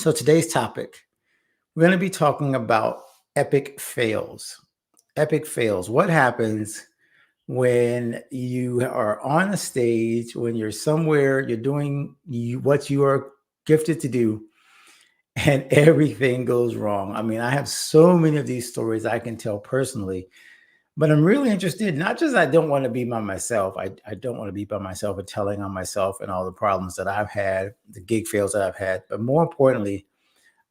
So today's topic, we're going to be talking about epic fails. Epic fails. What happens when you are on a stage, when you're somewhere, you're doing what you are gifted to do, and everything goes wrong? I mean, I have so many of these stories I can tell personally, but I'm really interested, not just I don't want to be by myself. I don't want to be by myself and telling on myself and all the problems that I've had, the gig fails that I've had, but more importantly,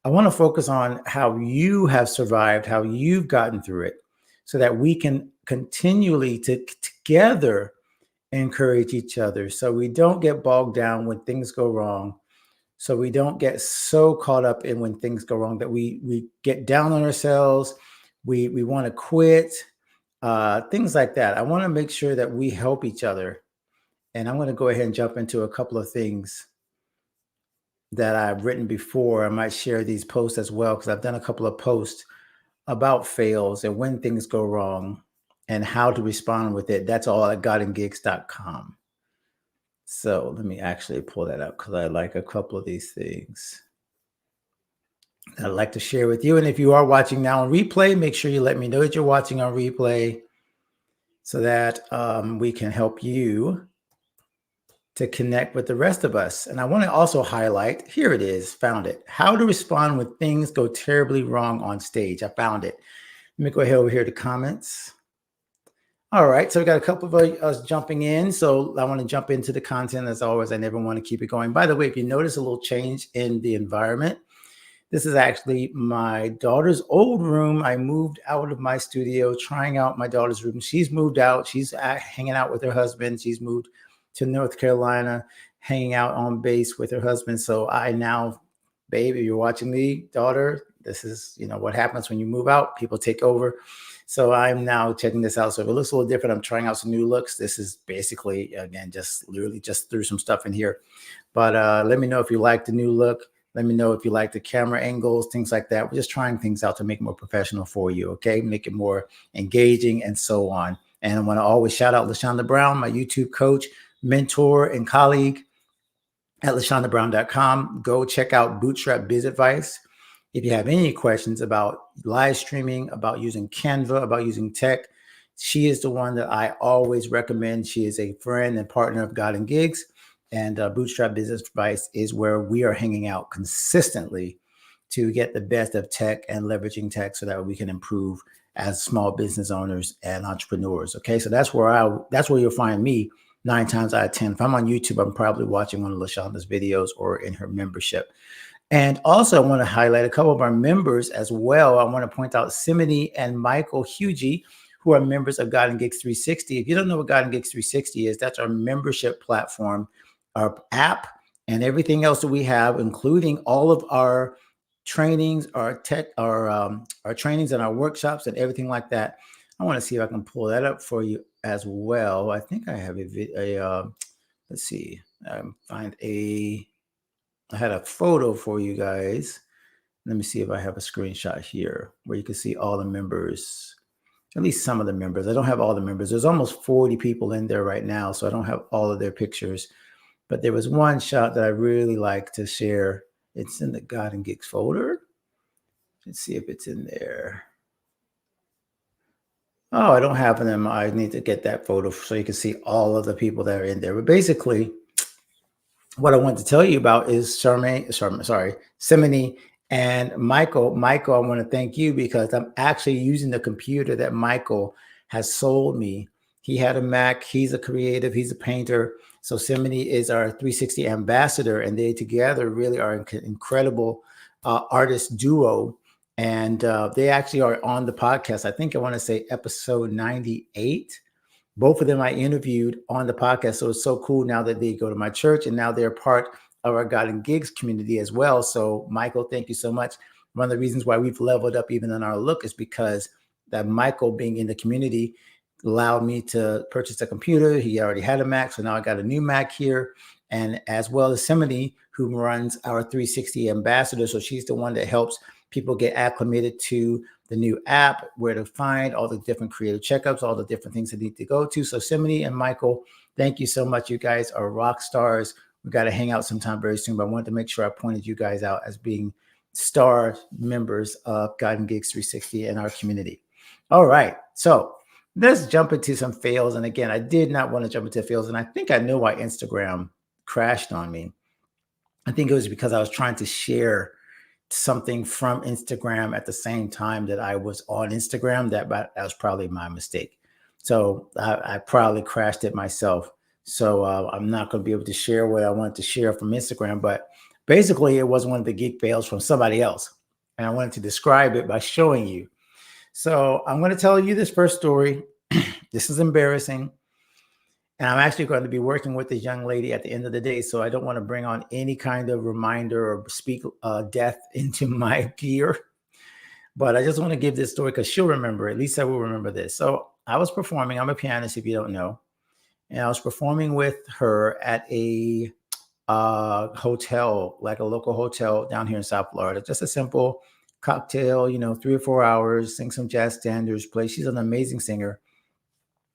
I want to focus on how you have survived, how you've gotten through it, so that we can continually together encourage each other so we don't get bogged down when things go wrong. So we don't get so caught up in when things go wrong that we get down on ourselves. We want to quit, things like that. I want to make sure that we help each other. And I'm going to go ahead and jump into a couple of things that I've written before. I might share these posts as well because I've done a couple of posts about fails and when things go wrong and how to respond with it. That's all at godandgigs.com. So let me actually pull that up because I like a couple of these things that I'd like to share with you. And if you are watching now on replay, make sure you let me know that you're watching on replay so that we can help you to connect with the rest of us. And I want to also highlight, here it is, found it. How to respond when things go terribly wrong on stage. I found it. Let me go ahead over here to comments. All right, so we got a couple of us jumping in. So I want to jump into the content as always. I never want to keep it going. By the way, if you notice a little change in the environment, this is actually my daughter's old room. I moved out of my studio, trying out my daughter's room. She's moved out. She's hanging out with her husband. She's moved to North Carolina, hanging out on base with her husband. So I now, baby, you're watching me, daughter. This is, what happens when you move out. People take over. So I'm now checking this out. So if it looks a little different, I'm trying out some new looks. This is basically, again, just literally just threw some stuff in here. But let me know if you like the new look. Let me know if you like the camera angles, things like that. We're just trying things out to make it more professional for you, okay? Make it more engaging and so on. And I want to always shout out LaShonda Brown, my YouTube coach, mentor, and colleague at LaShondaBrown.com. Go check out Bootstrap Biz Advice. If you have any questions about live streaming, about using Canva, about using tech, she is the one that I always recommend. She is a friend and partner of God and Gigs. And Bootstrap Business Advice is where we are hanging out consistently to get the best of tech and leveraging tech so that we can improve as small business owners and entrepreneurs. Okay, so that's where you'll find me 9 times out of 10. If I'm on YouTube, I'm probably watching one of LaShonda's videos or in her membership. And also, I want to highlight a couple of our members as well. I want to point out Simony and Michael Hugie, who are members of God and Gigs 360. If you don't know what God and Gigs 360 is, that's our membership platform, our app, and everything else that we have, including all of our trainings, our tech, our trainings and our workshops and everything like that. I want to see if I can pull that up for you as well. I think I have let's see, I had a photo for you guys. Let me see if I have a screenshot here where you can see all the members, at least some of the members. I don't have all the members. There's almost 40 people in there right now, so I don't have all of their pictures. But there was one shot that I really like to share. It's in the God and Gigs folder. Let's see if it's in there. Oh, I don't have them. I need to get that photo so you can see all of the people that are in there. But basically, what I want to tell you about is Simony and Michael. Michael, I want to thank you because I'm actually using the computer that Michael has sold me. He had a Mac. He's a creative. He's a painter. So Simony is our 360 ambassador, and they together really are an incredible artist duo. And they actually are on the podcast. I think I want to say episode 98. Both of them I interviewed on the podcast. So it's so cool now that they go to my church and now they're part of our God and Gigs community as well. So Michael, thank you so much. One of the reasons why we've leveled up even in our look is because that Michael being in the community allowed me to purchase a computer. He already had a Mac. So now I got a new Mac here. And as well as Simony, who runs our 360 ambassador. So she's the one that helps people get acclimated to the new app, where to find all the different creative checkups, all the different things they need to go to. So Simony and Michael, thank you so much. You guys are rock stars. We got to hang out sometime very soon, but I wanted to make sure I pointed you guys out as being star members of God and Gigs 360 in our community. All right. So let's jump into some fails. And again, I did not want to jump into fails. And I think I know why Instagram crashed on me. I think it was because I was trying to share something from Instagram at the same time that I was on Instagram. That was probably my mistake. So I probably crashed it myself. So I'm not going to be able to share what I wanted to share from Instagram. But basically, it was one of the geek fails from somebody else. And I wanted to describe it by showing you. So I'm going to tell you this first story. This is embarrassing. And I'm actually going to be working with this young lady at the end of the day. So I don't want to bring on any kind of reminder or speak death into my gear. But I just want to give this story because she'll remember. At least I will remember this. So I was performing. I'm a pianist, if you don't know. And I was performing with her at a hotel, like a local hotel down here in South Florida. Just a simple cocktail, 3 or 4 hours, sing some jazz standards, play. She's an amazing singer.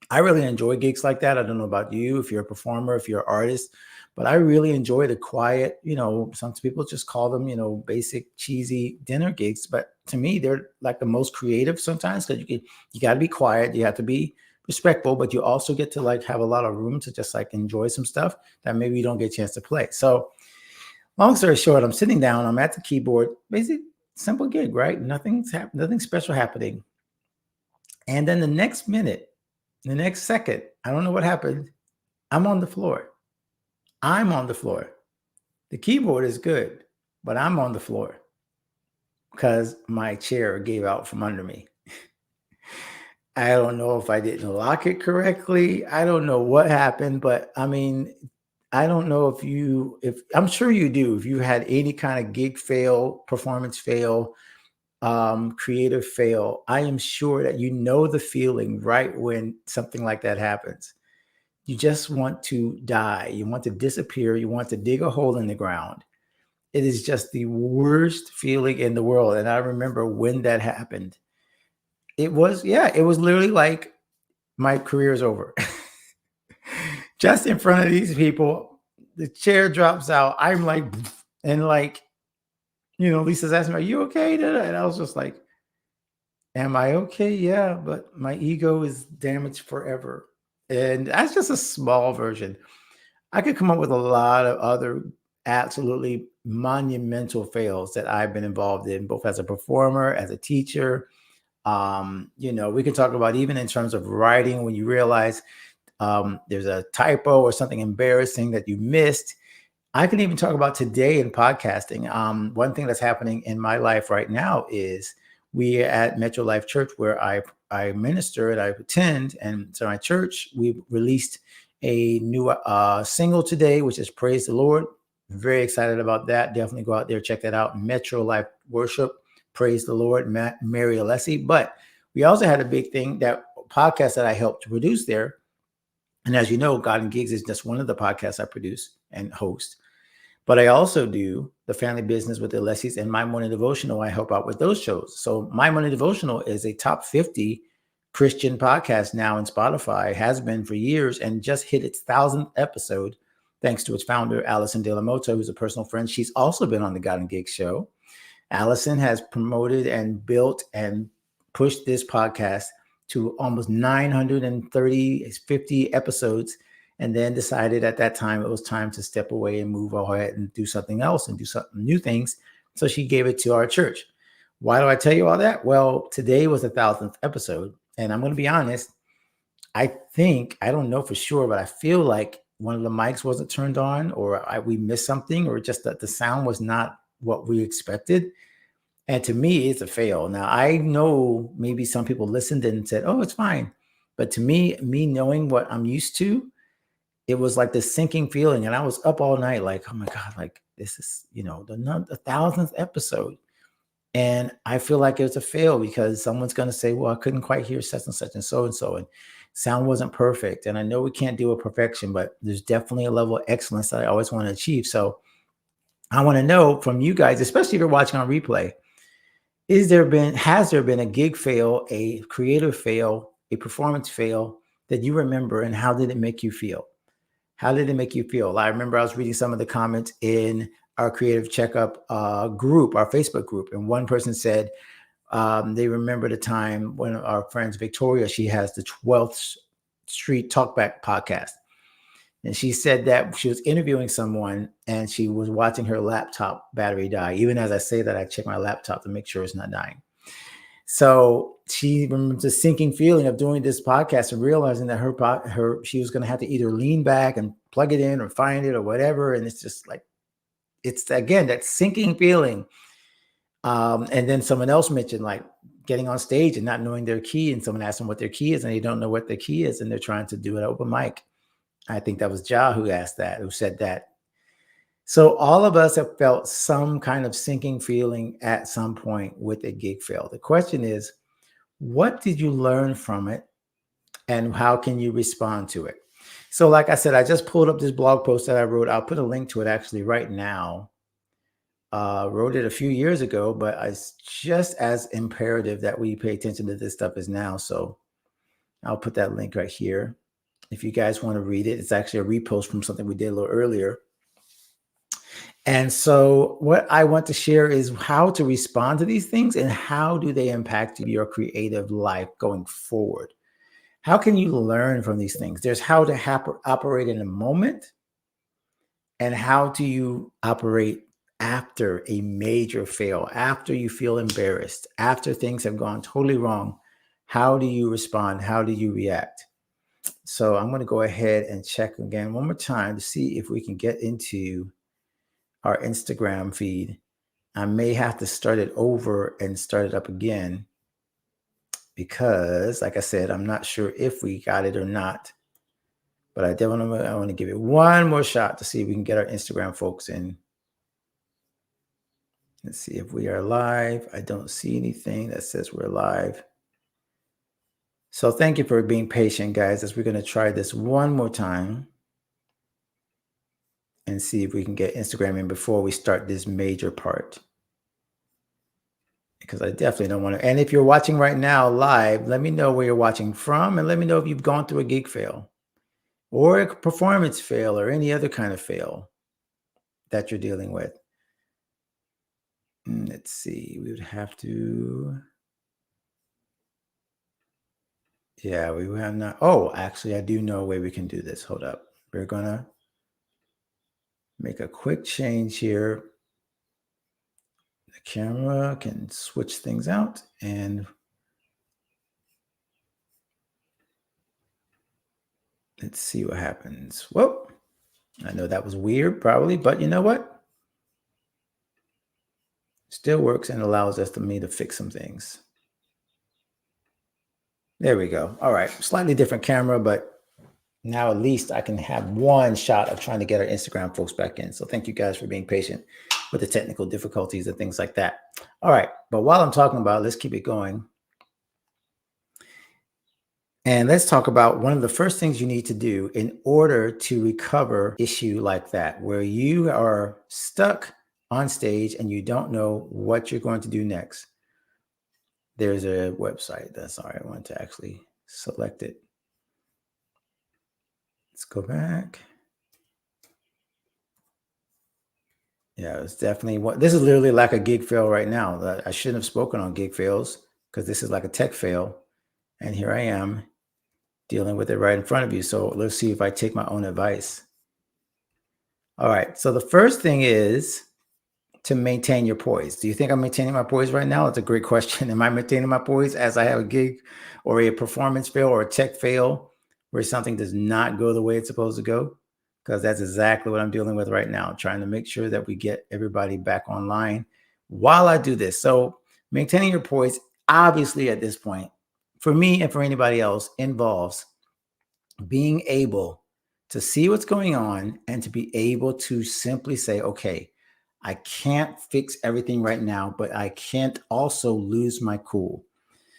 I really enjoy gigs like that. I don't know about you, if you're a performer, if you're an artist, but I really enjoy the quiet, some people just call them, basic cheesy dinner gigs. But to me, they're like the most creative sometimes because you got to be quiet. You have to be respectful, but you also get to like have a lot of room to just like enjoy some stuff that maybe you don't get a chance to play. So long story short, I'm sitting down, I'm at the keyboard, basic, simple gig, right? Nothing special happening. And then the next minute, the next second, I don't know what happened. I'm on the floor. The keyboard is good, but I'm on the floor because my chair gave out from under me. I don't know if I didn't lock it correctly. I don't know what happened, but I mean, I don't know if I'm sure you do, if you had any kind of gig fail, performance fail, creative fail, I am sure that you know the feeling right when something like that happens. You just want to die. You want to disappear. You want to dig a hole in the ground. It is just the worst feeling in the world. And I remember when that happened. It was literally like my career is over. Just in front of these people, the chair drops out. I'm like, and like, Lisa's asking me, "Are you okay?" And I was just like, "Am I okay? Yeah, but my ego is damaged forever." And that's just a small version. I could come up with a lot of other absolutely monumental fails that I've been involved in, both as a performer, as a teacher. We can talk about even in terms of writing when you realize there's a typo or something embarrassing that you missed. I can even talk about today in podcasting. One thing that's happening in my life right now is we at Metro Life Church, where I minister and I attend, and so my church, we released a new single today, which is "Praise the Lord." Very excited about that. Definitely go out there, check that out. Metro Life Worship, "Praise the Lord," Mary Alessi. But we also had a big thing, that podcast that I helped to produce there. And as you know, God and Gigs is just one of the podcasts I produce and host. But I also do the family business with the Alessis and My Morning Devotional. I help out with those shows. So My Morning Devotional is a top 50 Christian podcast now in Spotify, has been for years, and just hit its 1,000th episode, thanks to its founder, Allison De La Mota, who's a personal friend. She's also been on the God and Gigs show. Allison has promoted and built and pushed this podcast to almost 930, 50 episodes, and then decided at that time it was time to step away and move ahead and do something else and do something new things. So she gave it to our church. Why do I tell you all that? Well, today was the 1,000th episode, and I'm going to be honest. I don't know for sure, but I feel like one of the mics wasn't turned on, or we missed something, or just that the sound was not what we expected. And to me, it's a fail. Now, I know maybe some people listened and said, "Oh, it's fine." But to me knowing what I'm used to, it was like this sinking feeling. And I was up all night like, "Oh my God, like this is, the 1,000th episode." And I feel like it's a fail because someone's going to say, "Well, I couldn't quite hear such and such and so and so, and sound wasn't perfect." And I know we can't deal with perfection, but there's definitely a level of excellence that I always want to achieve. So I want to know from you guys, especially if you're watching on replay, has there been a gig fail, a creative fail, a performance fail that you remember, and how did it make you feel? How did it make you feel? I remember I was reading some of the comments in our Creative Checkup group, our Facebook group, and one person said they remember the time when our friends Victoria, she has the 12th Street Talkback podcast. And she said that she was interviewing someone and she was watching her laptop battery die. Even as I say that, I check my laptop to make sure it's not dying. So she remembers the sinking feeling of doing this podcast and realizing that she was going to have to either lean back and plug it in or find it or whatever. And it's just like, it's again, that sinking feeling. And then someone else mentioned like getting on stage and not knowing their key, and someone asked them what their key is and they don't know what their key is and they're trying to do an open mic. I think that was Ja who said that. So all of us have felt some kind of sinking feeling at some point with a gig fail. The question is, what did you learn from it and how can you respond to it? So like I said, I just pulled up this blog post that I wrote. I'll put a link to it actually right now. Wrote it a few years ago, but it's just as imperative that we pay attention to this stuff as now. So I'll put that link right here. If you guys want to read it, it's actually a repost from something we did a little earlier. And so what I want to share is how to respond to these things and how do they impact your creative life going forward. How can you learn from these things? There's how to operate in a moment, and how do you operate after a major fail, after you feel embarrassed, after things have gone totally wrong. How do you respond? How do you react? So I'm going to go ahead and check again one more time to see if we can get into our Instagram feed. I may have to start it over and start it up again because, like I said, I'm not sure if we got it or not. But I want to give it one more shot to see if we can get our Instagram folks in. Let's see if we are live. I don't see anything that says we're live. So thank you for being patient, guys, as we're going to try this one more time and see if we can get Instagram in before we start this major part. Because I definitely don't want to. And if you're watching right now live, let me know where you're watching from and let me know if you've gone through a gig fail or a performance fail or any other kind of fail that you're dealing with. Let's see, we would have to. Yeah, we have not. Oh, actually, I do know a way we can do this. Hold up. We're going to make a quick change here. The camera can switch things out and let's see what happens. Whoa. I know that was weird, probably, but you know what? Still works and allows me to fix some things. There we go. All right. Slightly different camera, but now at least I can have one shot of trying to get our Instagram folks back in. So thank you guys for being patient with the technical difficulties and things like that. All right. But while I'm talking about it, let's keep it going. And let's talk about one of the first things you need to do in order to recover an issue like that, where you are stuck on stage and you don't know what you're going to do next. There's a website. That's all right. I want to actually select it. Let's go back. Yeah, it's definitely this is literally like a gig fail right now. I shouldn't have spoken on gig fails because this is like a tech fail. And here I am dealing with it right in front of you. So let's see if I take my own advice. All right. So the first thing is to maintain your poise. Do you think I'm maintaining my poise right now? It's a great question. Am I maintaining my poise as I have a gig or a performance fail or a tech fail where something does not go the way it's supposed to go? Because that's exactly what I'm dealing with right now, trying to make sure that we get everybody back online while I do this. So maintaining your poise, obviously at this point, for me and for anybody else, involves being able to see what's going on and to be able to simply say, okay, I can't fix everything right now, but I can't also lose my cool.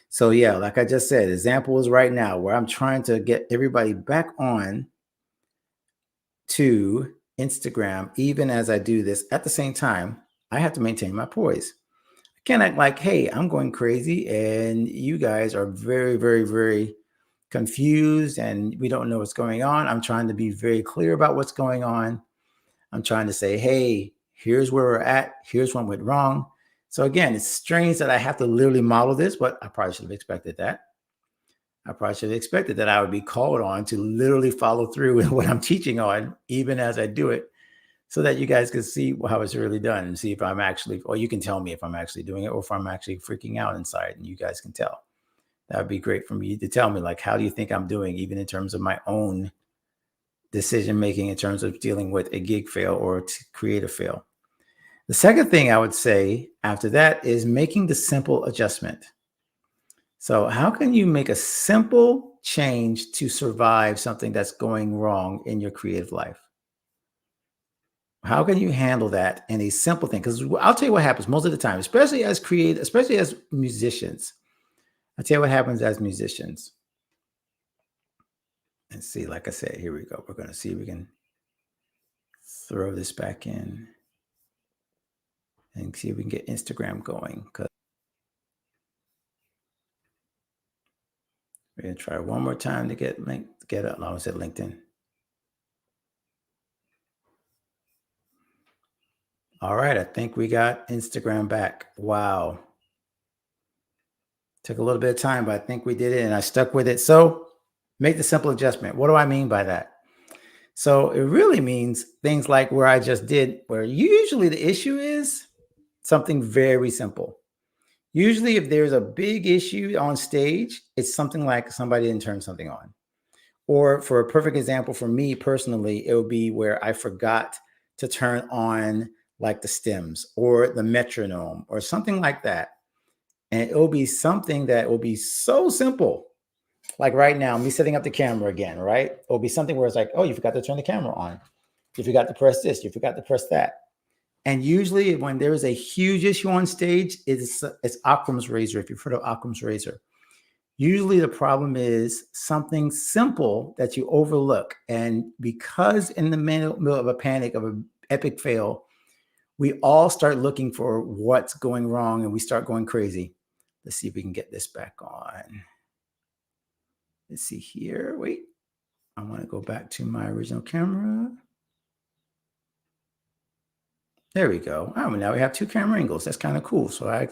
So yeah, like I just said, example is right now where I'm trying to get everybody back on to Instagram. Even as I do this, at the same time, I have to maintain my poise. I can't act like, hey, I'm going crazy and you guys are very, very, very confused and we don't know what's going on, I'm trying to be very clear about what's going on. I'm trying to say, hey, here's where we're at. Here's what went wrong. So again, it's strange that I have to literally model this, but I probably should have expected that. I probably should have expected that I would be called on to literally follow through with what I'm teaching on, even as I do it, so that you guys can see how it's really done and see if I'm actually, or you can tell me if I'm actually doing it or if I'm actually freaking out inside and you guys can tell. That would be great for me to tell me, like, how do you think I'm doing, even in terms of my own decision making, in terms of dealing with a gig fail or a creative fail. The second thing I would say after that is making the simple adjustment. So, how can you make a simple change to survive something that's going wrong in your creative life? How can you handle that in a simple thing? Because I'll tell you what happens most of the time, especially as musicians. I'll tell you what happens as musicians. Let's see, like I said, here we go. We're going to see if we can throw this back in and see if we can get Instagram going. We're going to try one more time to get up. I was at LinkedIn. All right, I think we got Instagram back. Wow. Took a little bit of time, but I think we did it and I stuck with it. So make the simple adjustment. What do I mean by that? So it really means things like where I just did, where usually the issue is something very simple. Usually, if there's a big issue on stage, it's something like somebody didn't turn something on. Or for a perfect example, for me personally, it would be where I forgot to turn on like the stems or the metronome or something like that. And it will be something that will be so simple. Like right now, me setting up the camera again, right? It'll be something where it's like, oh, you forgot to turn the camera on. You forgot to press this. You forgot to press that. And usually when there is a huge issue on stage, it's Occam's razor, if you've heard of Occam's razor. Usually the problem is something simple that you overlook. And because in the middle of a panic, of an epic fail, we all start looking for what's going wrong and we start going crazy. Let's see if we can get this back on. Let's see here. Wait, I want to go back to my original camera. There we go. Oh, now we have two camera angles. That's kind of cool. So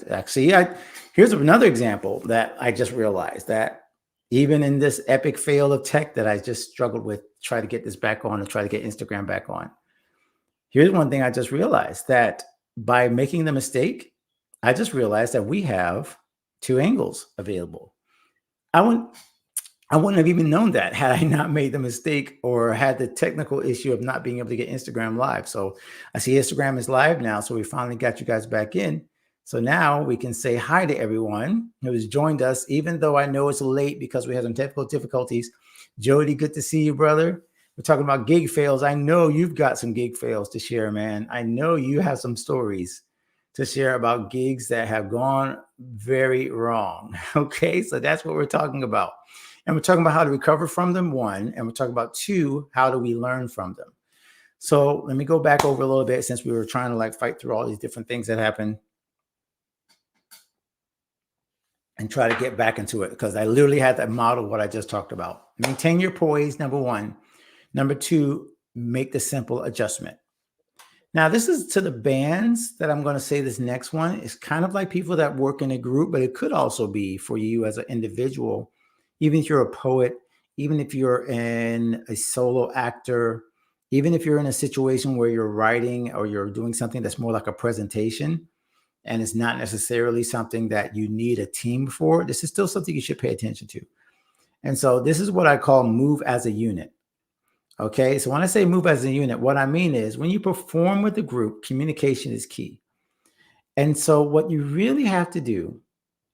here's another example that I just realized that even in this epic fail of tech that I just struggled with, try to get this back on and try to get Instagram back on. Here's one thing I just realized, that by making the mistake, I just realized that we have two angles available. I wouldn't have even known that had I not made the mistake or had the technical issue of not being able to get Instagram live. So I see Instagram is live now. So we finally got you guys back in. So now we can say hi to everyone who has joined us, even though I know it's late because we had some technical difficulties. Jody, good to see you, brother. We're talking about gig fails. I know you've got some gig fails to share, man. I know you have some stories to share about gigs that have gone very wrong. Okay, so that's what we're talking about. And we're talking about how to recover from them, one, and we're talking about two, how do we learn from them? So let me go back over a little bit since we were trying to like fight through all these different things that happen and try to get back into it, because I literally had that model what I just talked about. Maintain your poise, number one. Number two, make the simple adjustment. Now, this is to the bands that I'm going to say this next one. It's kind of like people that work in a group, but it could also be for you as an individual. Even if you're a poet, even if you're in a solo actor, even if you're in a situation where you're writing or you're doing something that's more like a presentation and it's not necessarily something that you need a team for, this is still something you should pay attention to. And so this is what I call move as a unit. Okay, so when I say move as a unit, what I mean is when you perform with a group, communication is key. And so what you really have to do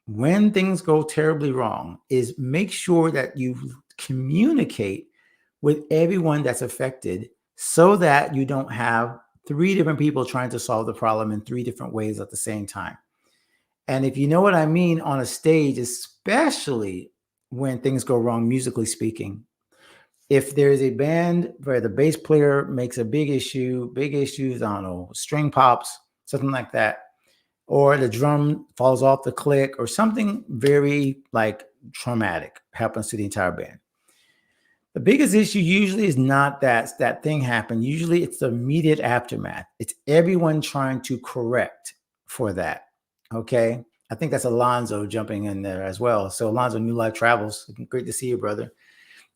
when things go terribly wrong is make sure that you communicate with everyone that's affected so that you don't have three different people trying to solve the problem in three different ways at the same time. And if you know what I mean on a stage, especially when things go wrong, musically speaking, if there's a band where the bass player makes a big issues, I don't know, string pops, something like that, or the drum falls off the click, or something very like traumatic happens to the entire band. The biggest issue usually is not that thing happened. Usually it's the immediate aftermath. It's everyone trying to correct for that. Okay. I think that's Alonzo jumping in there as well. So Alonzo, New Life Travels. Great to see you, brother.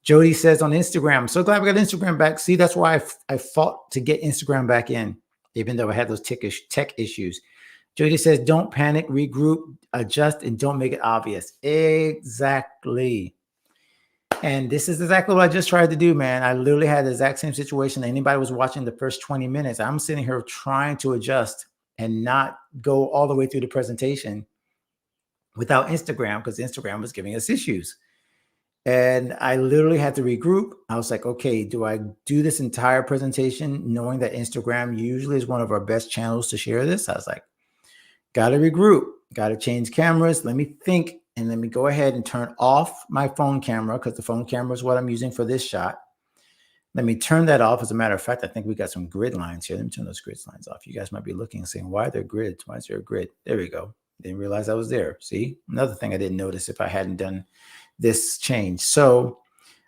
Jody says on Instagram, I'm so glad we got Instagram back. See, that's why I fought to get Instagram back in, even though I had those tech issues. Jody says, don't panic, regroup, adjust, and don't make it obvious. Exactly. And this is exactly what I just tried to do, man. I literally had the exact same situation. Anybody was watching the first 20 minutes. I'm sitting here trying to adjust and not go all the way through the presentation without Instagram, because Instagram was giving us issues. And I literally had to regroup. I was like, okay, do I do this entire presentation knowing that Instagram usually is one of our best channels to share this? I was like, got to regroup, got to change cameras. Let me think, and let me go ahead and turn off my phone camera, because the phone camera is what I'm using for this shot. Let me turn that off. As a matter of fact, I think we got some grid lines here. Let me turn those grid lines off. You guys might be looking and saying, why are there grids? Why is there a grid? There we go. Didn't realize I was there. See, another thing I didn't notice if I hadn't done this change. So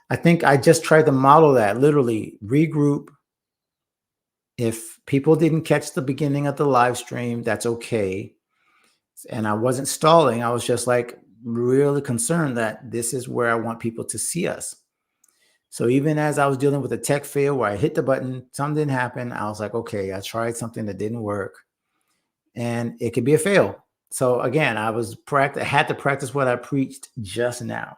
I think I just tried to model that, literally regroup. If people didn't catch the beginning of the live stream, that's okay. And I wasn't stalling. I was just like really concerned that this is where I want people to see us. So even as I was dealing with a tech fail where I hit the button, something didn't happen, I was like, okay, I tried something that didn't work, and it could be a fail. So again, I had to practice what I preached just now.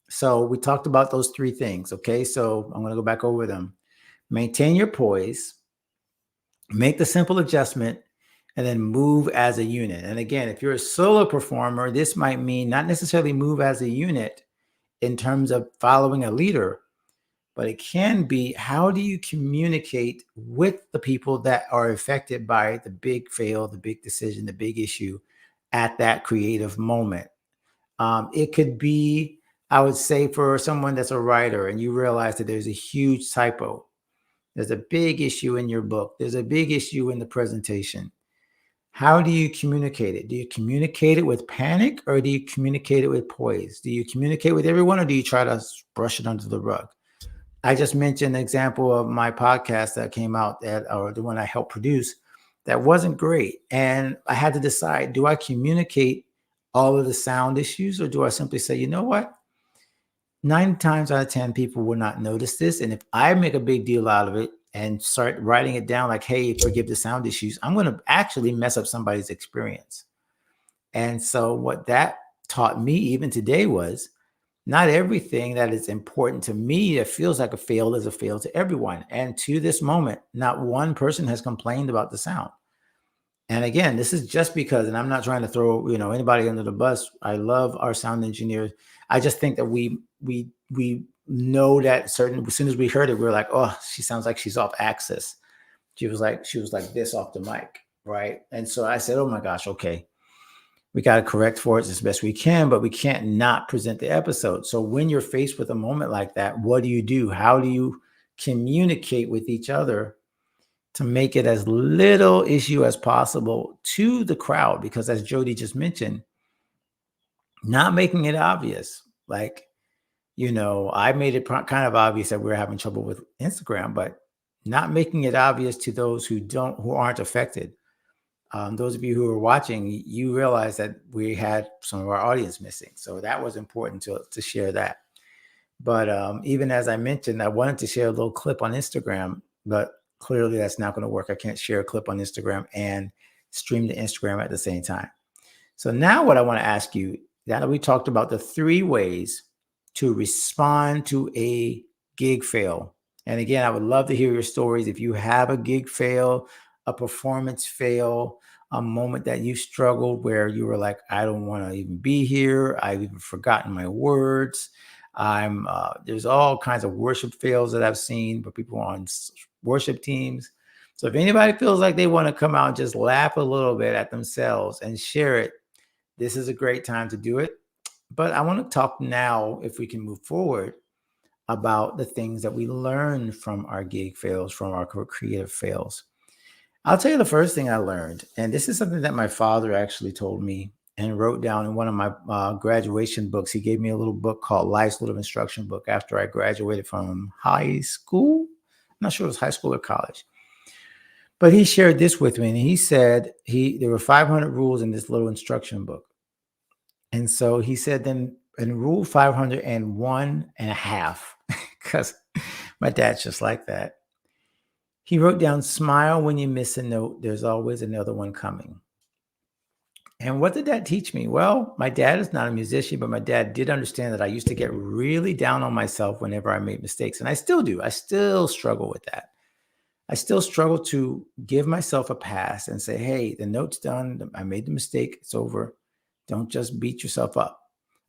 So we talked about those three things. Okay. So I'm going to go back over them. Maintain your poise, make the simple adjustment, and then move as a unit. And again, if you're a solo performer, this might mean not necessarily move as a unit in terms of following a leader, but it can be, how do you communicate with the people that are affected by the big fail, the big decision, the big issue at that creative moment? It could be, I would say, for someone that's a writer and you realize that there's a huge typo, there's a big issue in your book, there's a big issue in the presentation. How do you communicate it? Do you communicate it with panic, or do you communicate it with poise? Do you communicate with everyone, or do you try to brush it under the rug? I just mentioned an example of my podcast that came out, or the one I helped produce, that wasn't great. And I had to decide, do I communicate all of the sound issues, or do I simply say, you know what? 9 times out of 10 people will not notice this. And if I make a big deal out of it and start writing it down like, hey, forgive the sound issues, I'm going to actually mess up somebody's experience. And so what that taught me even today was, not everything that is important to me that feels like a fail is a fail to everyone. And to this moment, not one person has complained about the sound. And again, this is just because, and I'm not trying to throw anybody under the bus. I love our sound engineers. I just think that we know that as soon as we heard it, we were like, oh, she sounds like she's off axis. She was like this off the mic, right? And so I said, oh my gosh, okay, we got to correct for it as best we can, but we can't not present the episode. So when you're faced with a moment like that, what do you do? How do you communicate with each other to make it as little issue as possible to the crowd? Because as Jody just mentioned, not making it obvious. Like, I made it kind of obvious that we were having trouble with Instagram, but not making it obvious to those who aren't affected. Those of you who are watching, you realize that we had some of our audience missing. So that was important to share that. But even as I mentioned, I wanted to share a little clip on Instagram, but clearly that's not going to work. I can't share a clip on Instagram and stream to Instagram at the same time. So now what I want to ask you, now that we talked about the 3 ways to respond to a gig fail. And again, I would love to hear your stories. If you have a gig fail, a performance fail, a moment that you struggled where you were like, I don't want to even be here. I've even forgotten my words. There's all kinds of worship fails that I've seen where people are on worship teams. So if anybody feels like they want to come out and just laugh a little bit at themselves and share it, this is a great time to do it. But I want to talk now, if we can move forward, about the things that we learn from our gig fails, from our creative fails. I'll tell you the first thing I learned, and this is something that my father actually told me and wrote down in one of my graduation books. He gave me a little book called Life's Little Instruction Book after I graduated from high school. I'm not sure it was high school or college, but he shared this with me, and he said there were 500 rules in this little instruction book, and so he said then in rule 501 and a half, because my dad's just like that. He wrote down, smile when you miss a note. There's always another one coming. And what did that teach me? Well, my dad is not a musician, but my dad did understand that I used to get really down on myself whenever I made mistakes. And I still do. I still struggle with that. I still struggle to give myself a pass and say, hey, the note's done. I made the mistake. It's over. Don't just beat yourself up.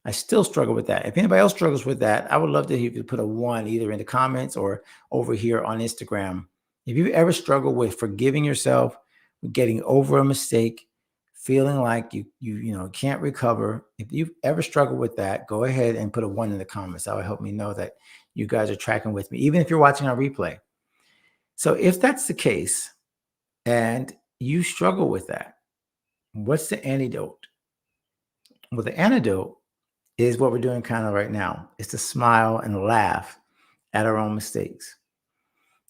I still struggle with that. If anybody else struggles with that, I would love to hear you put a one either in the comments or over here on Instagram. If you ever struggle with forgiving yourself, getting over a mistake, feeling like you can't recover, if you've ever struggled with that, go ahead and put a one in the comments. That will help me know that you guys are tracking with me, even if you're watching on replay. So if that's the case and you struggle with that, what's the antidote? Well, the antidote is what we're doing kind of right now. It's to smile and laugh at our own mistakes.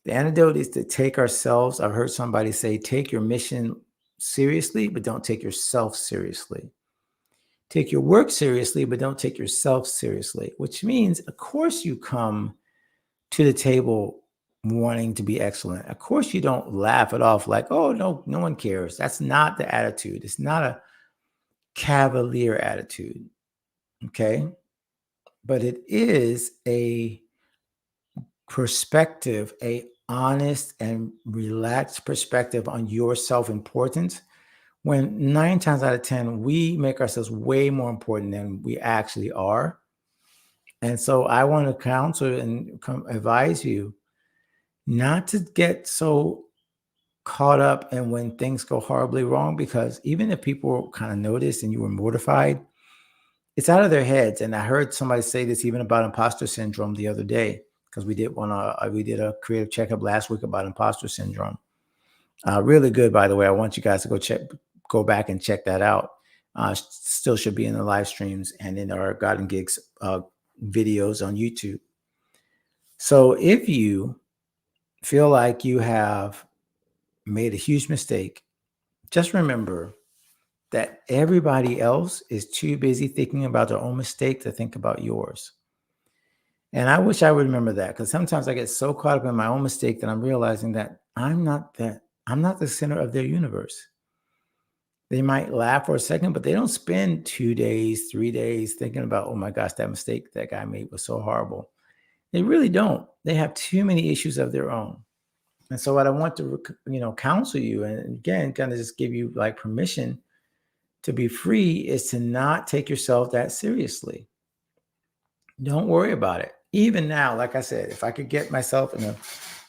The antidote is to take ourselves. I've heard somebody say, take your mission seriously, but don't take yourself seriously. Take your work seriously, but don't take yourself seriously, which means, of course, you come to the table wanting to be excellent. Of course, you don't laugh it off like, oh, no one cares. That's not the attitude. It's not a cavalier attitude. Okay. But it is a perspective, a honest and relaxed perspective on your self-importance, when 9 times out of 10, we make ourselves way more important than we actually are. And so I want to counsel and advise you not to get so caught up in when things go horribly wrong, because even if people kind of notice and you were mortified, it's out of their heads. And I heard somebody say this even about imposter syndrome the other day, because we did a creative checkup last week about imposter syndrome. Really good, by the way. I want you guys to go back and check that out. Still should be in the live streams and in our Garden Gigs videos on YouTube. So if you feel like you have made a huge mistake, just remember that everybody else is too busy thinking about their own mistake to think about yours. And I wish I would remember that, because sometimes I get so caught up in my own mistake that I'm realizing that I'm not the center of their universe. They might laugh for a second, but they don't spend 2 days, 3 days thinking about, oh my gosh, that mistake that guy made was so horrible. They really don't. They have too many issues of their own. And so what I want to, counsel you, and again, kind of just give you like permission to be free, is to not take yourself that seriously. Don't worry about it. Even now, like I said, if I could get myself in a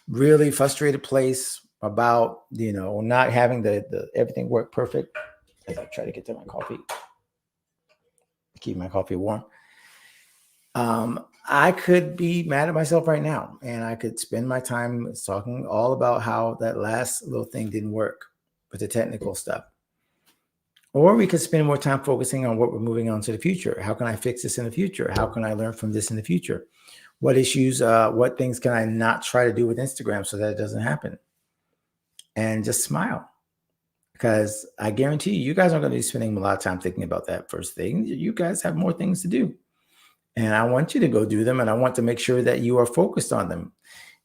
really frustrated place about, not having the everything work perfect, as I try to get to my coffee, keep my coffee warm. I could be mad at myself right now, and I could spend my time talking all about how that last little thing didn't work with the technical stuff. Or we could spend more time focusing on what we're moving on to the future. How can I fix this in the future? How can I learn from this in the future? What issues, what things can I not try to do with Instagram so that it doesn't happen? And just smile. Because I guarantee you guys aren't going to be spending a lot of time thinking about that first thing. You guys have more things to do. And I want you to go do them. And I want to make sure that you are focused on them.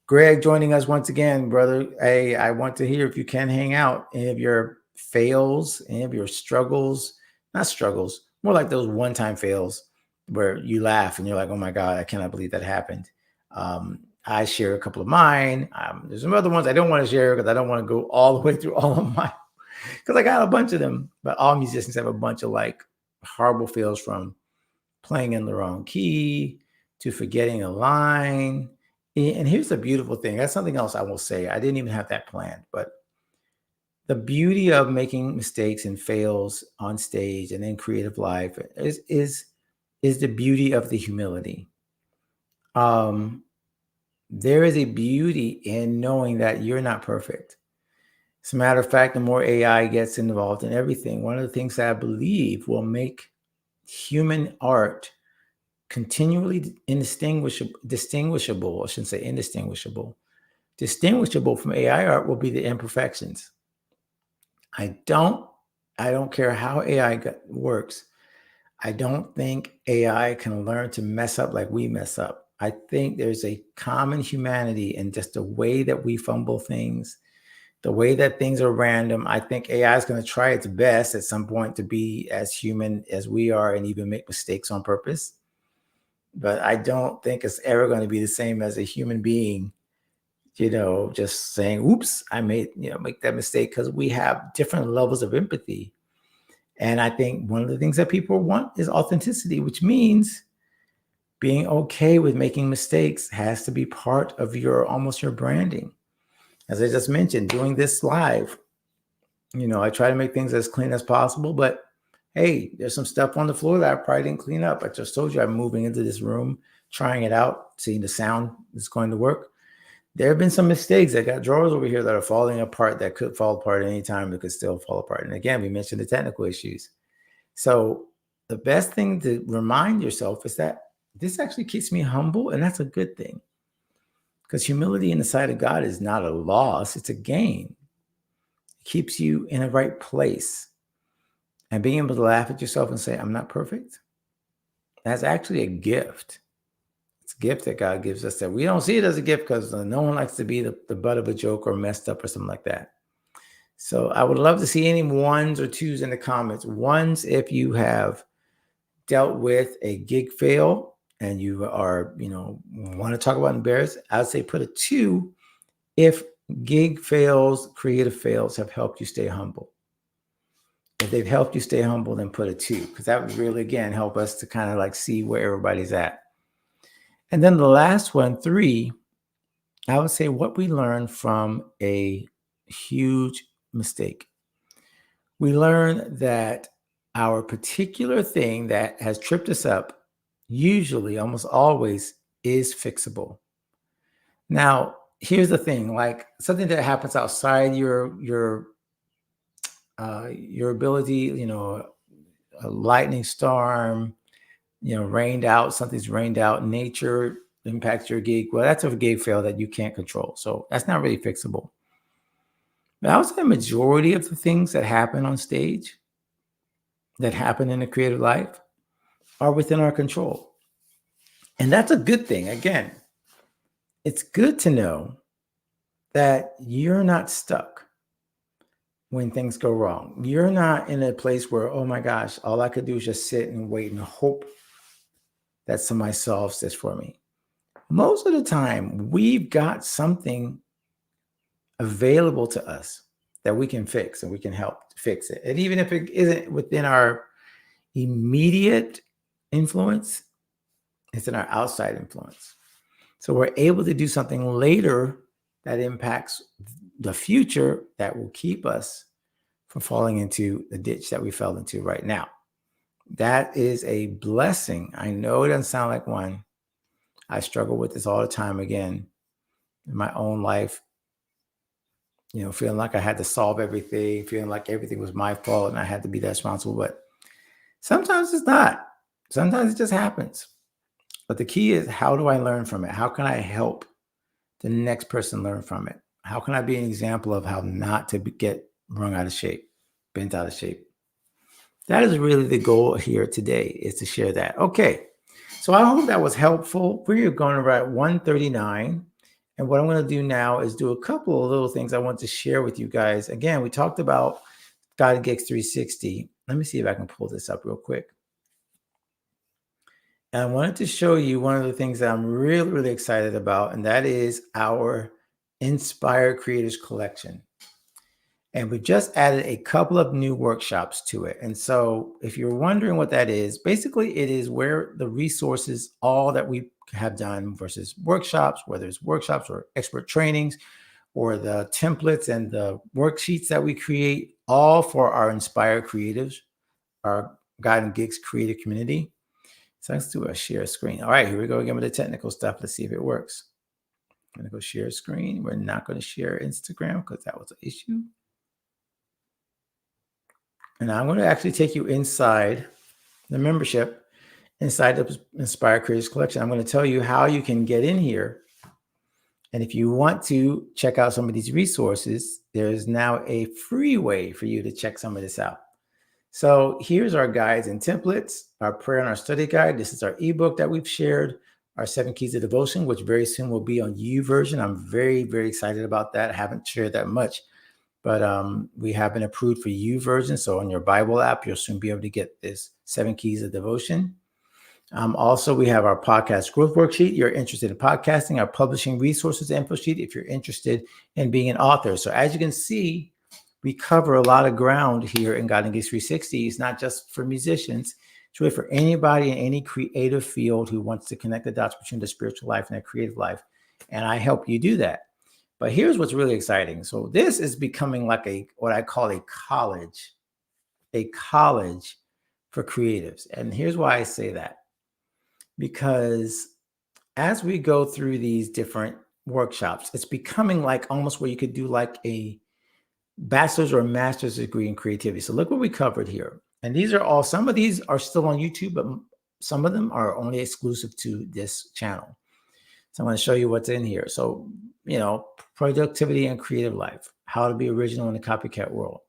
Greg joining us once again, brother. Hey, I want to hear if you can hang out. Any of your fails, any of your struggles, not struggles, more like those one-time fails where you laugh and you're like, oh my God, I cannot believe that happened. I share a couple of mine. There's some other ones I don't want to share because I don't want to go all the way through all of mine, because I got a bunch of them. But all musicians have a bunch of like horrible fails, from playing in the wrong key to forgetting a line. And here's the beautiful thing. That's something else I will say. I didn't even have that planned, but the beauty of making mistakes and fails on stage and in creative life is the beauty of the humility. There is a beauty in knowing that you're not perfect. As a matter of fact, the more AI gets involved in everything, one of the things that I believe will make human art continually distinguishable, I shouldn't say indistinguishable, distinguishable from AI art will be the imperfections. I don't I don't care how AI works. I don't think AI can learn to mess up like we mess up. I think there's a common humanity in just the way that we fumble things, the way that things are random. I think AI is going to try its best at some point to be as human as we are and even make mistakes on purpose. But I don't think it's ever going to be the same as a human being, just saying, oops, I made, make that mistake, because we have different levels of empathy. And I think one of the things that people want is authenticity, which means being okay with making mistakes has to be part of almost your branding. As I just mentioned, doing this live, I try to make things as clean as possible, but hey, there's some stuff on the floor that I probably didn't clean up. I just told you I'm moving into this room, trying it out, seeing the sound is going to work. There have been some mistakes. I got drawers over here that are falling apart that could fall apart at any time. It could still fall apart. And again, we mentioned the technical issues. So the best thing to remind yourself is that this actually keeps me humble, and that's a good thing. Because humility in the sight of God is not a loss, it's a gain. It keeps you in the right place. And being able to laugh at yourself and say, I'm not perfect, that's actually a gift. It's a gift that God gives us that we don't see it as a gift, because no one likes to be the butt of a joke or messed up or something like that. So I would love to see any ones or twos in the comments. Ones if you have dealt with a gig fail and you are, want to talk about embarrassed. I'd say put a 2 if gig fails, creative fails have helped you stay humble. If they've helped you stay humble, then put a 2, because that would really, again, help us to kind of like see where everybody's at. And then the last one, 3, I would say what we learned from a huge mistake. We learn that our particular thing that has tripped us up, usually, almost always, is fixable. Now, here's the thing: like something that happens outside your ability, a lightning storm, rained out, something's rained out, nature impacts your gig. Well, that's a gig fail that you can't control. So that's not really fixable. But I would say the majority of the things that happen on stage, that happen in a creative life, are within our control. And that's a good thing. Again, it's good to know that you're not stuck when things go wrong. You're not in a place where, oh my gosh, all I could do is just sit and wait and hope that somebody solves this for me. Most of the time, we've got something available to us that we can fix, and we can help fix it. And even if it isn't within our immediate influence, it's in our outside influence. So we're able to do something later that impacts the future that will keep us from falling into the ditch that we fell into right now. That is a blessing. I know it doesn't sound like one. I struggle with this all the time, again, in my own life, feeling like I had to solve everything, feeling like everything was my fault and I had to be that responsible. But sometimes it's not. Sometimes it just happens. But the key is, how do I learn from it? How can I help the next person learn from it? How can I be an example of how not to get wrung out of shape, bent out of shape? That is really the goal here today, is to share that. Okay, so I hope that was helpful. We're going to write 139. And what I'm going to do now is do a couple of little things I want to share with you guys. Again, we talked about Guided Gigs 360. Let me see if I can pull this up real quick. And I wanted to show you one of the things that I'm really, really excited about, and that is our Inspired Creators Collection. And we just added a couple of new workshops to it. And so if you're wondering what that is, basically it is where the resources, all that we have done versus workshops, whether it's workshops or expert trainings, or the templates and the worksheets that we create, all for our Inspired Creatives, our Guiding Gigs creative community. So let's do a share screen. All right, here we go again with the technical stuff. Let's see if it works. I'm going to go share screen. We're not going to share Instagram because that was an issue. And I'm going to actually take you inside the membership, inside the Inspire Creators Collection. I'm going to tell you how you can get in here. And if you want to check out some of these resources, there's now a free way for you to check some of this out. So here's our guides and templates, our prayer and our study guide. This is our ebook that we've shared, our 7 Keys of Devotion, which very soon will be on YouVersion. I'm very, very excited about that. I haven't shared that much, but we have been approved for YouVersion. So on your Bible app, you'll soon be able to get this 7 Keys of Devotion. Also, we have our podcast growth worksheet. You're interested in podcasting, our publishing resources info sheet if you're interested in being an author. So as you can see, we cover a lot of ground here in Guiding Geeks 360. It's not just for musicians. It's really for anybody in any creative field who wants to connect the dots between the spiritual life and their creative life. And I help you do that. But here's what's really exciting. So this is becoming like what I call a college for creatives. And here's why I say that. Because as we go through these different workshops, it's becoming like almost where you could do like a bachelor's or a master's degree in creativity. So look what we covered here. And these are all, some of these are still on YouTube, but some of them are only exclusive to this channel. So I'm going to show you what's in here. So, productivity and creative life, how to be original in the copycat world,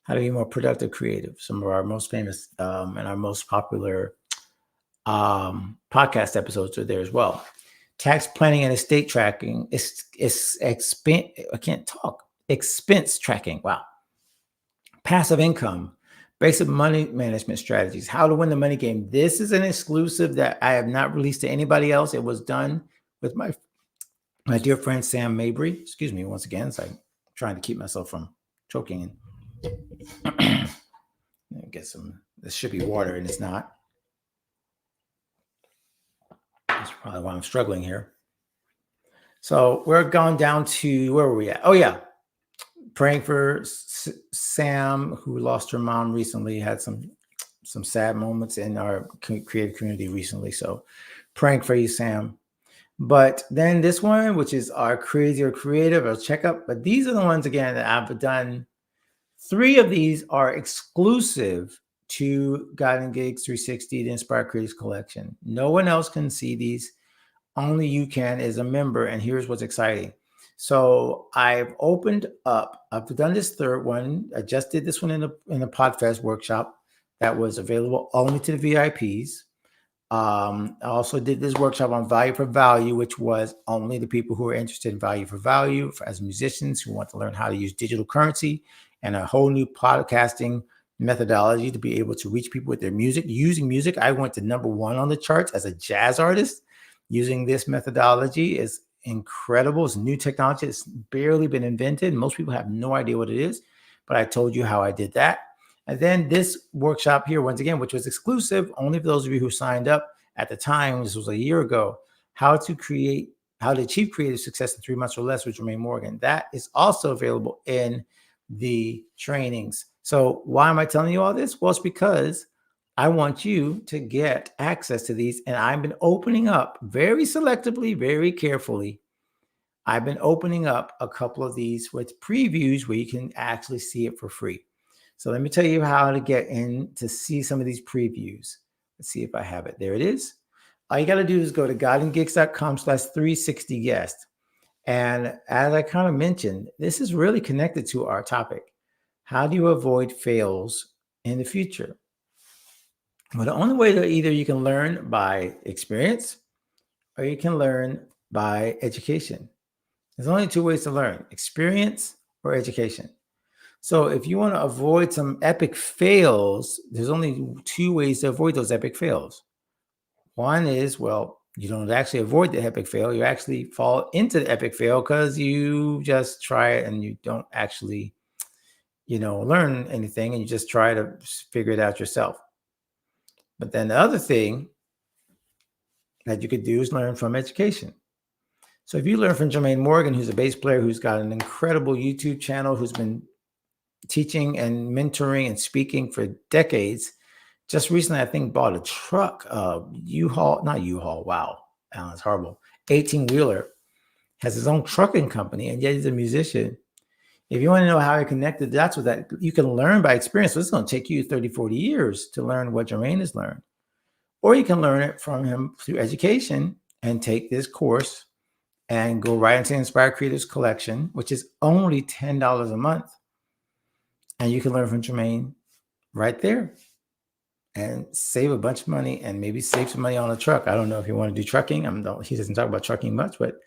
how to be more productive creative. Some of our most famous and our most popular podcast episodes are there as well. Tax planning and estate tracking, expense tracking. Wow. Passive income, basic money management strategies, how to win the money game. This is an exclusive that I have not released to anybody else. It was done with my dear friend Sam Mabry. Excuse me once again. So I'm trying to keep myself from choking. Get some. This should be water, and it's not. That's probably why I'm struggling here. So we're going down to, where were we at? Oh yeah, praying for Sam, who lost her mom recently, had some sad moments in our creative community recently. So praying for you, Sam. But then this one, which is our Crazy or Creative or Checkup. But these are the ones, again, that I've done. 3 of these are exclusive to Guiding Gigs 360, the Inspire Creators Collection. No one else can see these. Only you can as a member. And here's what's exciting. So I've opened up, I've done this 3rd one. I just did this one in a PodFest workshop that was available only to the VIPs. I also did this workshop on value for value, which was only the people who are interested in value for value as musicians who want to learn how to use digital currency and a whole new podcasting methodology to be able to reach people with their music. Using music, I went to #1 on the charts as a jazz artist. Using this methodology is incredible. It's new technology. It's barely been invented. Most people have no idea what it is, but I told you how I did that. And then this workshop here, once again, which was exclusive only for those of you who signed up at the time, this was a year ago, how to achieve creative success in 3 months or less with Jermaine Morgan. That is also available in the trainings. So why am I telling you all this? Well, it's because I want you to get access to these. And I've been opening up very selectively, very carefully. I've been opening up a couple of these with previews where you can actually see it for free. So let me tell you how to get in to see some of these previews. Let's see if I have it. There it is. All you got to do is go to guidinggigs.com/360guest. And as I kind of mentioned, this is really connected to our topic. How do you avoid fails in the future? Well, the only way that either you can learn by experience or you can learn by education. There's only 2 ways to learn: experience or education. So if you want to avoid some epic fails, there's only 2 ways to avoid those epic fails. One is, well, you don't actually avoid the epic fail. You actually fall into the epic fail because you just try it and you don't actually, learn anything, and you just try to figure it out yourself. But then the other thing that you could do is learn from education. So if you learn from Jermaine Morgan, who's a bass player, who's got an incredible YouTube channel, who's been teaching and mentoring and speaking for decades, just recently, I think, bought a truck, not U-Haul. Wow, Alan, it's horrible. 18-wheeler, has his own trucking company, and yet he's a musician. If you want to know how I connected, that's what that you can learn by experience. So it's going to take you 30, 40 years to learn what Jermaine has learned. Or you can learn it from him through education and take this course and go right into Inspired Creatives Collection, which is only $10 a month. And you can learn from Jermaine right there and save a bunch of money and maybe save some money on a truck. I don't know if you want to do trucking. He doesn't talk about trucking much, but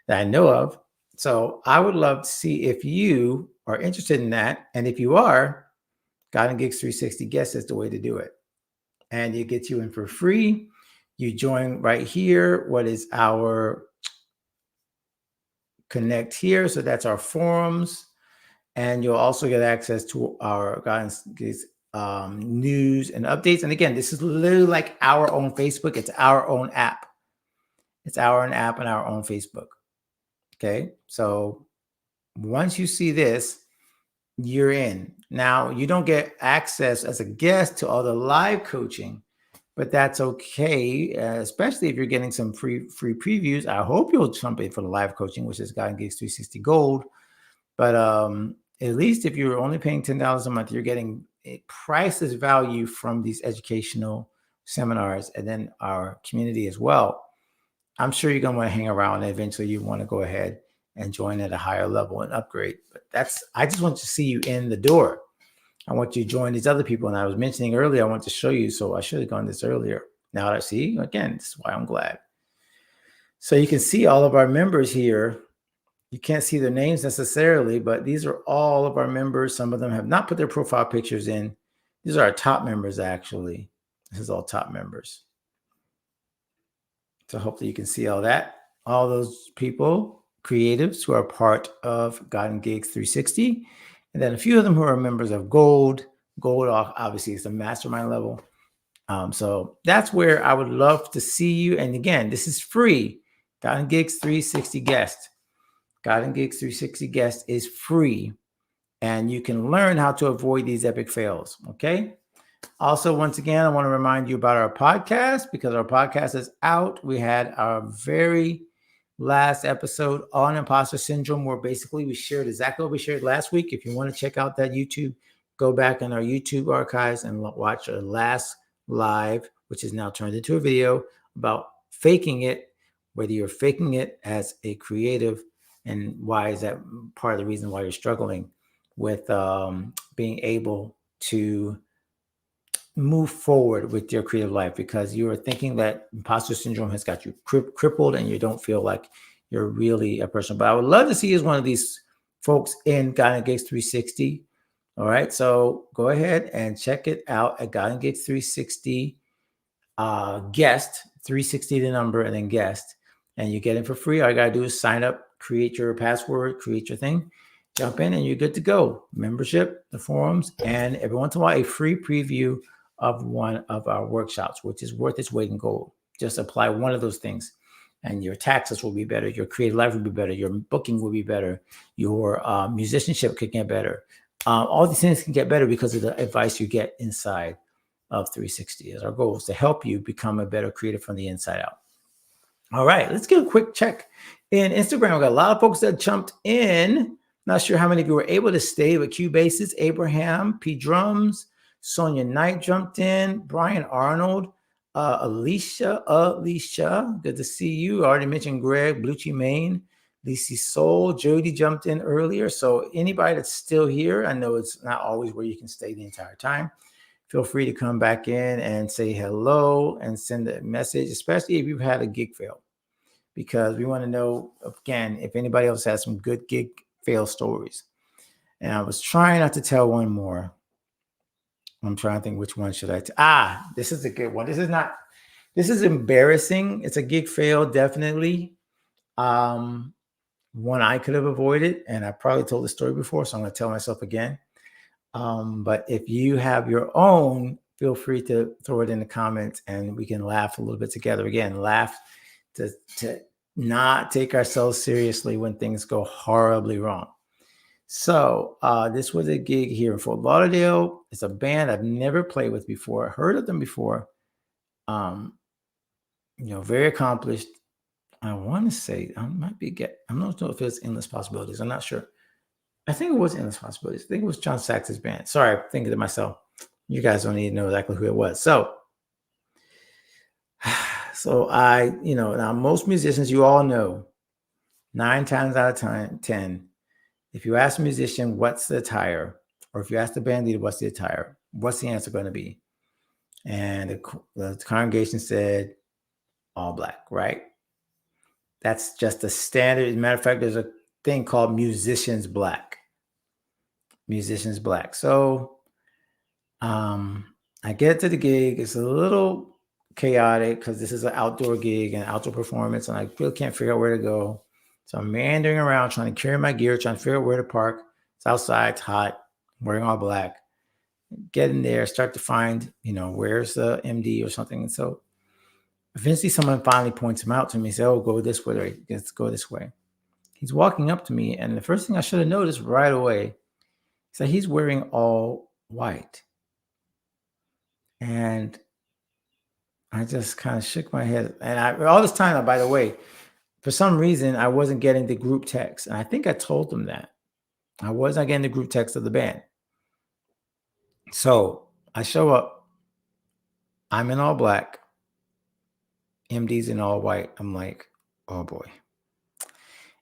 that I know of. So I would love to see if you are interested in that. And if you are, God and Gigs 360 guest is the way to do it. And it gets you in for free. You join right here. What is our connect here? So that's our forums. And you'll also get access to our guidance, news and updates. And again, this is literally like our own Facebook. It's our own app. It's our own app and our own Facebook. Okay. So once you see this, you're in. Now, you don't get access as a guest to all the live coaching, but that's okay, especially if you're getting some free previews. I hope you'll jump in for the live coaching, which is God Gigs 360 Gold. But at least if you're only paying $10 a month, you're getting a priceless value from these educational seminars and then our community as well. I'm sure you're going to want to hang around and eventually you want to go ahead and join at a higher level and upgrade. But I just want to see you in the door. I want you to join these other people. And I was mentioning earlier, I want to show you. So I should have gone this earlier. Now I see, again, this is why I'm glad. So you can see all of our members here. You can't see their names necessarily, but these are all of our members. Some of them have not put their profile pictures in. These are our top members, actually. This is all top members. So hopefully you can see all that. All those people, creatives who are part of God and Gigs 360. And then a few of them who are members of Gold. Gold obviously is the mastermind level. So that's where I would love to see you. And again, this is free. God and Gigs 360 guest. God and Gigs 360 guest is free. And you can learn how to avoid these epic fails. Okay. Also, once again, I want to remind you about our podcast because our podcast is out. We had our very last episode on imposter syndrome, where basically we shared exactly what we shared last week. If you want to check out that YouTube, go back in our YouTube archives and watch our last live, which is now turned into a video about faking it, whether you're faking it as a creative and why is that part of the reason why you're struggling with being able to move forward with your creative life, because you are thinking that imposter syndrome has got you crippled and you don't feel like you're really a person. But I would love to see you as one of these folks in God and Gigs 360. All right. So go ahead and check it out at God and Gigs 360 guest, 360 the number, and then guest. And you get in for free. All you got to do is sign up, create your password, create your thing, jump in, and you're good to go. Membership, the forums, and every once in a while, a free preview of one of our workshops, which is worth its weight in gold. Just apply one of those things and your taxes will be better. Your creative life will be better. Your booking will be better. Your musicianship could get better. All these things can get better because of the advice you get inside of 360. As our goal is to help you become a better creative from the inside out. All right, let's get a quick check in Instagram. We got a lot of folks that jumped in. Not sure how many of you were able to stay, but Q Bases, Abraham, P Drums, Sonia Knight jumped in, Brian Arnold, Alicia, good to see you. I already mentioned Greg, Bluchy Maine, Lacey Soul, Jody jumped in earlier. So anybody that's still here, I know it's not always where you can stay the entire time. Feel free to come back in and say hello and send a message, especially if you've had a gig fail, because we want to know, again, if anybody else has some good gig fail stories. And I was trying not to tell one more. I'm trying to think which one should I this is a good one. This is embarrassing. It's a gig fail, definitely. One I could have avoided, and I probably told the story before, so I'm going to tell myself again. But if you have your own, feel free to throw it in the comments and we can laugh a little bit together. Again, laugh to not take ourselves seriously when things go horribly wrong. So this was a gig here in Fort Lauderdale. It's a band I've never played with before. Heard of them before. Very accomplished. I want to say I'm not sure if it's Endless Possibilities. I'm not sure. I think it was Endless Possibilities. I think it was John Saxon's band. Sorry, I'm thinking to myself, you guys don't need to know exactly who it was. So now most musicians, you all know, 9 times out of 10, if you ask a musician what's the attire, or if you ask the band leader what's the attire, what's the answer going to be? And the congregation said all black, right? That's just a standard. As a matter of fact, there's a thing called musicians black. Musicians black. So I get to the gig. It's a little chaotic because this is an outdoor gig and outdoor performance, and I really can't figure out where to go. So I'm meandering around trying to carry my gear, trying to figure out where to park. It's outside, it's hot, I'm wearing all black. Get in there, start to find, where's the MD or something. And so eventually someone finally points him out to me and says, oh, go this way, let's go this way. He's walking up to me, and the first thing I should have noticed right away is that he's wearing all white. And I just kind of shook my head. And all this time, by the way, for some reason, I wasn't getting the group text. And I think I told them that. I wasn't getting the group text of the band. So I show up. I'm in all black. MD's in all white. I'm like, oh boy.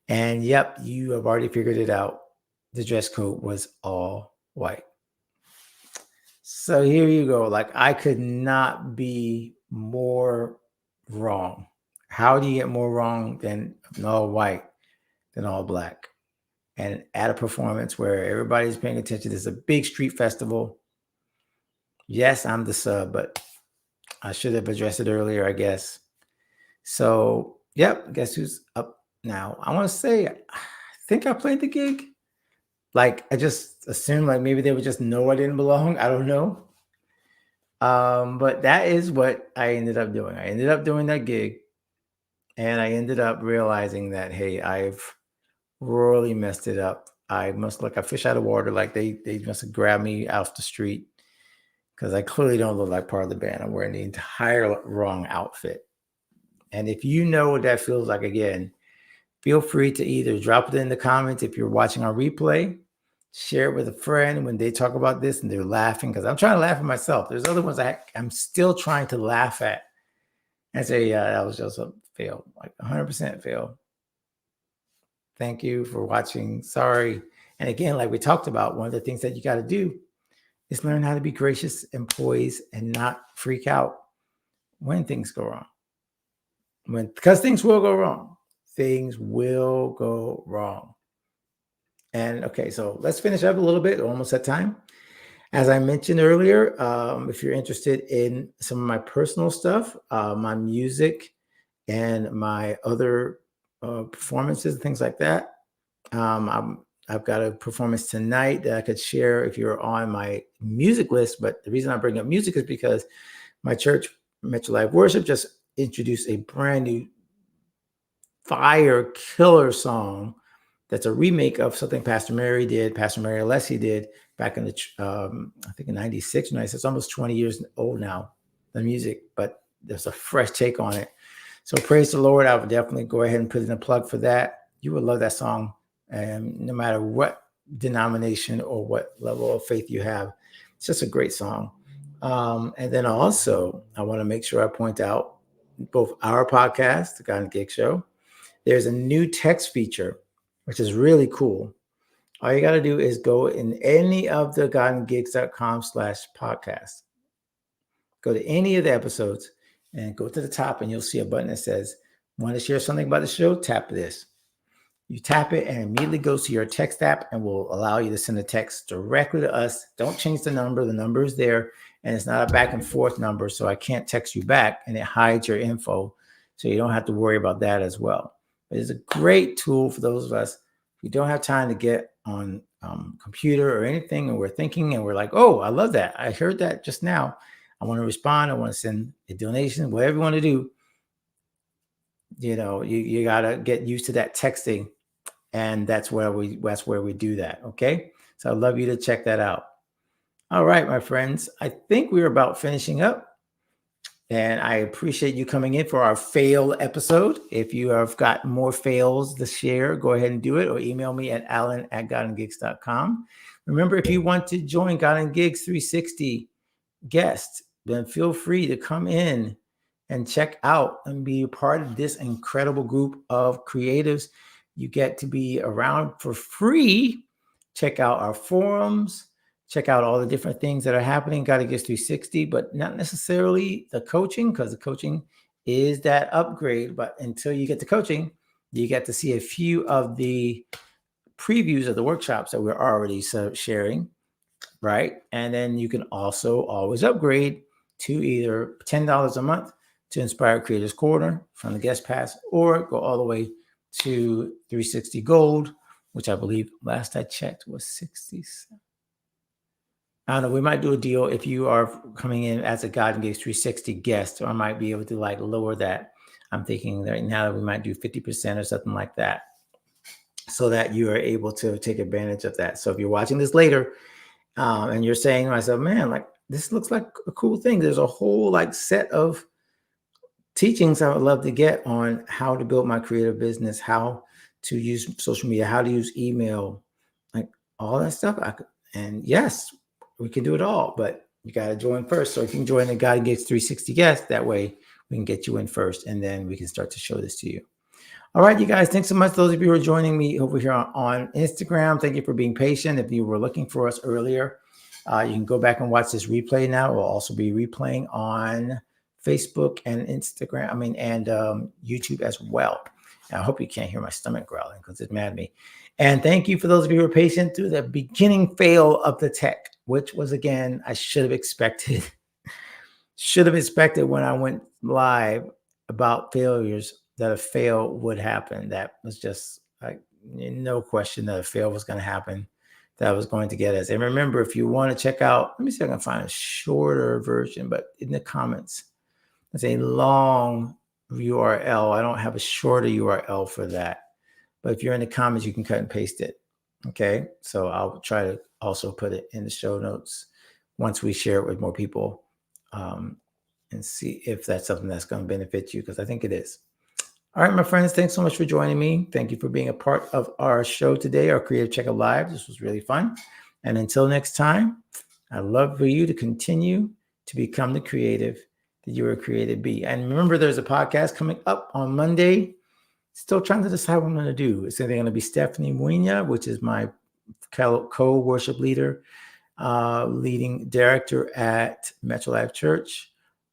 And yep, you have already figured it out. The dress code was all white. So here you go. Like, I could not be more wrong. How do you get more wrong than all white, than all black? And at a performance where everybody's paying attention, there's a big street festival. Yes, I'm the sub, but I should have addressed it earlier, I guess. So, yep, guess who's up now? I want to say, I think I played the gig. Like, I just assumed like maybe they would just know I didn't belong. I don't know. But that is what I ended up doing. I ended up doing that gig, and I ended up realizing that, hey, I've royally messed it up. I must look like a fish out of water. Like they must have grabbed me off the street, because I clearly don't look like part of the band. I'm wearing the entire wrong outfit. And if you know what that feels like, again, feel free to either drop it in the comments if you're watching our replay, share it with a friend when they talk about this and they're laughing, because I'm trying to laugh at myself. There's other ones I'm still trying to laugh at and say, yeah, that was just a fail, like 100% fail. Thank you for watching. Sorry. And again, like we talked about, one of the things that you got to do is learn how to be gracious and poised and not freak out when things go wrong. Because things will go wrong. Things will go wrong. And okay, so let's finish up a little bit, almost at time. As I mentioned earlier, if you're interested in some of my personal stuff, my music and my other performances, things like that, I've got a performance tonight that I could share if you're on my music list. But the reason I bring up music is because my church, Metro Life Worship, just introduced a brand new fire killer song that's a remake of something Pastor Mary Alessi did back in I think in 96, 96. It's almost 20 years old now, the music, but there's a fresh take on it. So praise the Lord. I would definitely go ahead and put in a plug for that. You would love that song. And no matter what denomination or what level of faith you have, it's just a great song. And then also, I want to make sure I point out both our podcast, the God and Gig Show. There's a new text feature, which is really cool. All you got to do is go in any of the godandgigs.com/podcast. Go to any of the episodes and go to the top, and you'll see a button that says, want to share something about the show? Tap this. You tap it and immediately goes to your text app and will allow you to send a text directly to us. Don't change the number. The number is there, and it's not a back and forth number, so I can't text you back, and it hides your info, so you don't have to worry about that as well. But it's a great tool for those of us who don't have time to get on computer or anything, and we're thinking and we're like, oh, I love that. I heard that just now. I want to respond. I want to send a donation, whatever you want to do. You got to get used to that texting, and that's where we do that. Okay. So I'd love you to check that out. All right, my friends, I think we're about finishing up. And I appreciate you coming in for our fail episode. If you have got more fails to share, go ahead and do it or email me at alan@godandgigs.com. Remember, if you want to join God and Gigs 360 guests, then feel free to come in and check out and be a part of this incredible group of creatives. You get to be around for free. Check out our forums, check out all the different things that are happening. Got to get 360, but not necessarily the coaching, because the coaching is that upgrade. But until you get the coaching, you get to see a few of the previews of the workshops that we're already sharing, right? And then you can also always upgrade to either $10 a month to Inspire Creators Corner from the guest pass, or go all the way to 360 Gold, which I believe last I checked was 60. I don't know. We might do a deal if you are coming in as a God and Gigs 360 guest, or I might be able to like lower that. I'm thinking right now that we might do 50% or something like that, so that you are able to take advantage of that. So if you're watching this later, and you're saying to myself, man, like this looks like a cool thing. There's a whole like set of teachings I would love to get on how to build my creative business, how to use social media, how to use email, like all that stuff. And yes, we can do it all, but you got to join first. So if you can join the God and Gigs 360 guest, that way we can get you in first, and then we can start to show this to you. All right, you guys, thanks so much. Those of you who are joining me over here on Instagram, thank you for being patient. If you were looking for us earlier, you can go back and watch this replay now. We'll also be replaying on Facebook and Instagram, and YouTube as well. And I hope you can't hear my stomach growling because it's mad at me. And thank you for those of you who are patient through the beginning fail of the tech, which was, again, I should have expected when I went live about failures that a fail would happen. That was just like no question that a fail was going to happen, that was going to get us. And remember, if you want to check out, let me see if I can find a shorter version, but in the comments, it's a long URL. I don't have a shorter URL for that. But if you're in the comments, you can cut and paste it. Okay. So I'll try to also put it in the show notes once we share it with more people, and see if that's something that's going to benefit you, because I think it is. All right, my friends, thanks so much for joining me. Thank you for being a part of our show today, our Creative Checkup Live. This was really fun. And until next time, I'd love for you to continue to become the creative that you were created to be. And remember, there's a podcast coming up on Monday. Still trying to decide what I'm going to do. It's either going to be Stephanie Muina, which is my co-worship leader, leading director at Metro Life Church,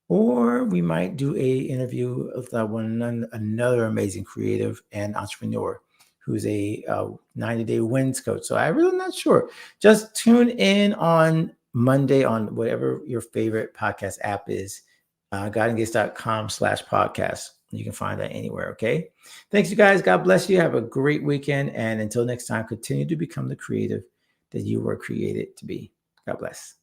or we might do a interview with another amazing creative and entrepreneur who's a 90-day wins coach. So I'm really not sure. Just tune in on Monday on whatever your favorite podcast app is, godandgigs.com/podcast. You can find that anywhere. Okay. Thanks, you guys. God bless you. Have a great weekend. And until next time, continue to become the creative that you were created to be. God bless.